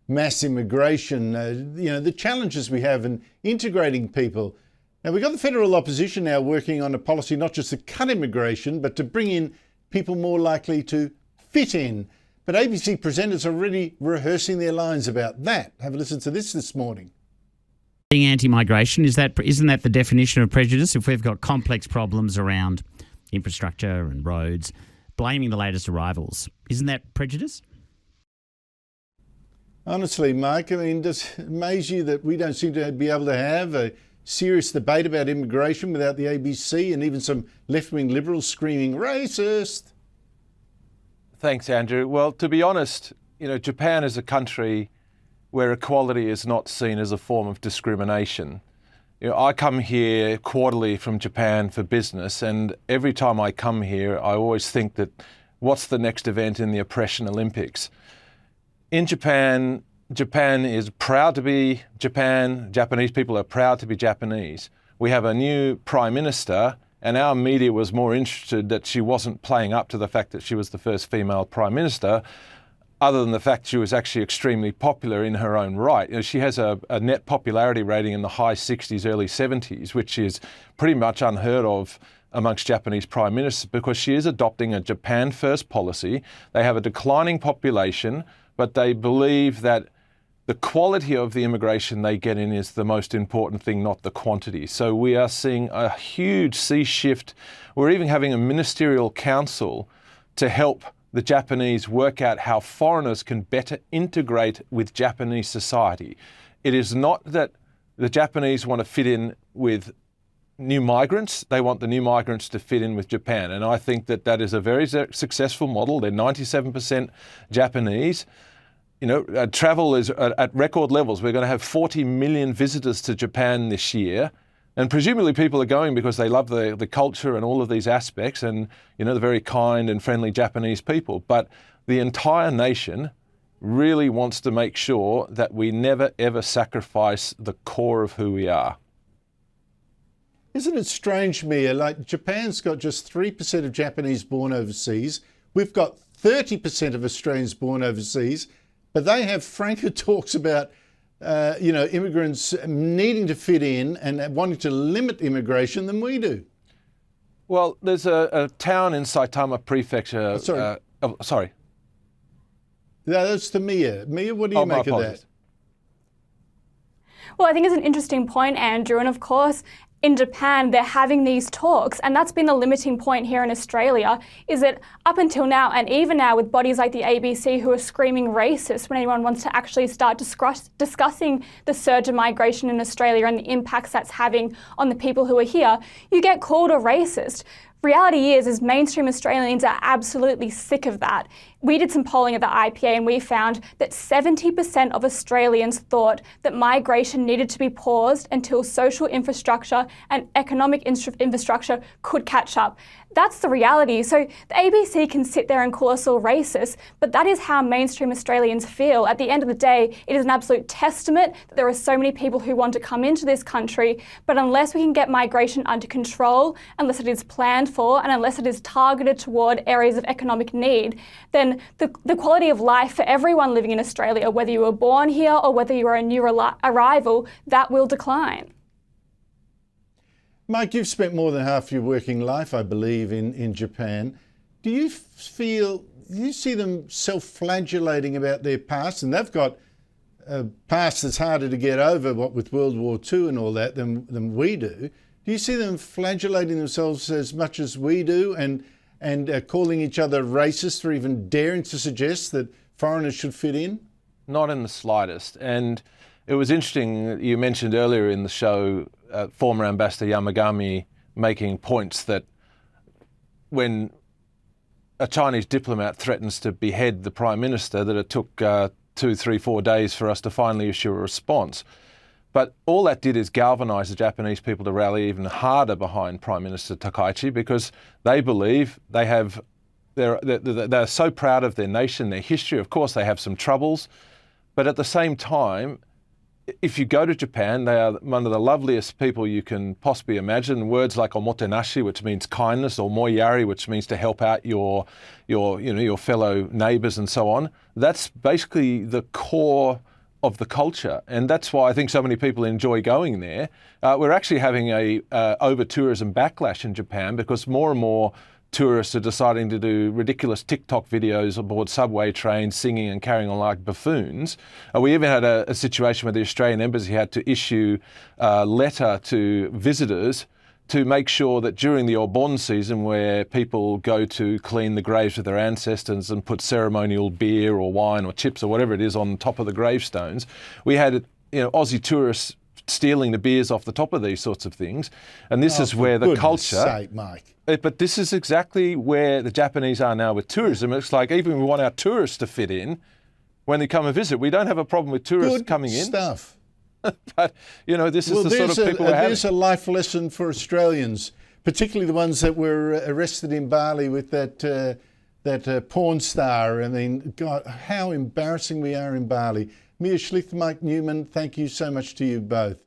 mass immigration, the challenges we have in integrating people. Now, we've got the federal opposition now working on a policy not just to cut immigration, but to bring in people more likely to fit in. But ABC presenters are already rehearsing their lines about that. Have a listen to this morning. Being anti-migration, isn't that the definition of prejudice? If we've got complex problems around infrastructure and roads, blaming the latest arrivals, isn't that prejudice? Honestly, Mike, I mean, does it amaze you that we don't seem to be able to have a serious debate about immigration without the ABC and even some left-wing liberals screaming racist? Thanks, Andrew. Well, to be honest, Japan is a country where equality is not seen as a form of discrimination. I come here quarterly from Japan for business, and every time I come here, I always think that what's the next event in the oppression Olympics? In Japan, Japan is proud to be Japan. Japanese people are proud to be Japanese. We have a new Prime Minister, and our media was more interested that she wasn't playing up to the fact that she was the first female Prime Minister, other than the fact she was actually extremely popular in her own right. She has a net popularity rating in the high 60s, early 70s, which is pretty much unheard of amongst Japanese prime ministers because she is adopting a Japan first policy. They have a declining population, but they believe that the quality of the immigration they get in is the most important thing, not the quantity. So we are seeing a huge sea shift. We're even having a ministerial council to help the Japanese work out how foreigners can better integrate with Japanese society. It is not that the Japanese want to fit in with new migrants. They want the new migrants to fit in with Japan. And I think that that is a very successful model. They're 97% Japanese. Travel is at record levels. We're going to have 40 million visitors to Japan this year. And presumably people are going because they love the culture and all of these aspects and, the very kind and friendly Japanese people. But the entire nation really wants to make sure that we never, ever sacrifice the core of who we are. Isn't it strange, Mia? Like Japan's got just 3% of Japanese born overseas. We've got 30% of Australians born overseas. But they have franker talks about immigrants needing to fit in and wanting to limit immigration than we do. Well, there's a town in Saitama Prefecture. Sorry. No, that's to Mia. Mia, what do you make of that? Well, I think it's an interesting point, Andrew. And of course, in Japan, they're having these talks, and that's been the limiting point here in Australia, is that up until now, and even now with bodies like the ABC who are screaming racist when anyone wants to actually start discussing the surge of migration in Australia and the impacts that's having on the people who are here, you get called a racist. Reality is mainstream Australians are absolutely sick of that. We did some polling at the IPA and we found that 70% of Australians thought that migration needed to be paused until social infrastructure and economic infrastructure could catch up. That's the reality. So the ABC can sit there and call us all racist, but that is how mainstream Australians feel. At the end of the day, it is an absolute testament that there are so many people who want to come into this country, but unless we can get migration under control, unless it is planned for, and unless it is targeted toward areas of economic need, then the quality of life for everyone living in Australia, whether you were born here or whether you are a new arrival, that will decline. Mike, you've spent more than half your working life, I believe, in Japan. Do you see them self-flagellating about their past? And they've got a past that's harder to get over, what with World War II and all that, than we do. Do you see them flagellating themselves as much as we do and calling each other racist or even daring to suggest that foreigners should fit in? Not in the slightest. And it was interesting, you mentioned earlier in the show former Ambassador Yamagami making points that when a Chinese diplomat threatens to behead the Prime Minister, that it took 2, 3, 4 days for us to finally issue a response. But all that did is galvanise the Japanese people to rally even harder behind Prime Minister Takaichi because they believe they're so proud of their nation, their history. Of course, they have some troubles, but at the same time, if you go to Japan, they are one of the loveliest people you can possibly imagine. Words like omotenashi, which means kindness, or moyari, which means to help out your fellow neighbours and so on. That's basically the core of the culture, and that's why I think so many people enjoy going there. We're actually having a over-tourism backlash in Japan because more and more tourists are deciding to do ridiculous TikTok videos aboard subway trains, singing and carrying on like buffoons. We even had a situation where the Australian Embassy had to issue a letter to visitors to make sure that during the Obon season, where people go to clean the graves of their ancestors and put ceremonial beer or wine or chips or whatever it is on top of the gravestones, we had Aussie tourists stealing the beers off the top of these sorts of things. And this is where the culture... Sake, Mike. But this is exactly where the Japanese are now with tourism. It's like even we want our tourists to fit in when they come and visit. We don't have a problem with tourists coming in. Stuff. But, this is the sort of people we're having. There's a life lesson for Australians, particularly the ones that were arrested in Bali with that porn star. I mean, God, how embarrassing we are in Bali. Mia Schlicht, Mike Newman, thank you so much to you both.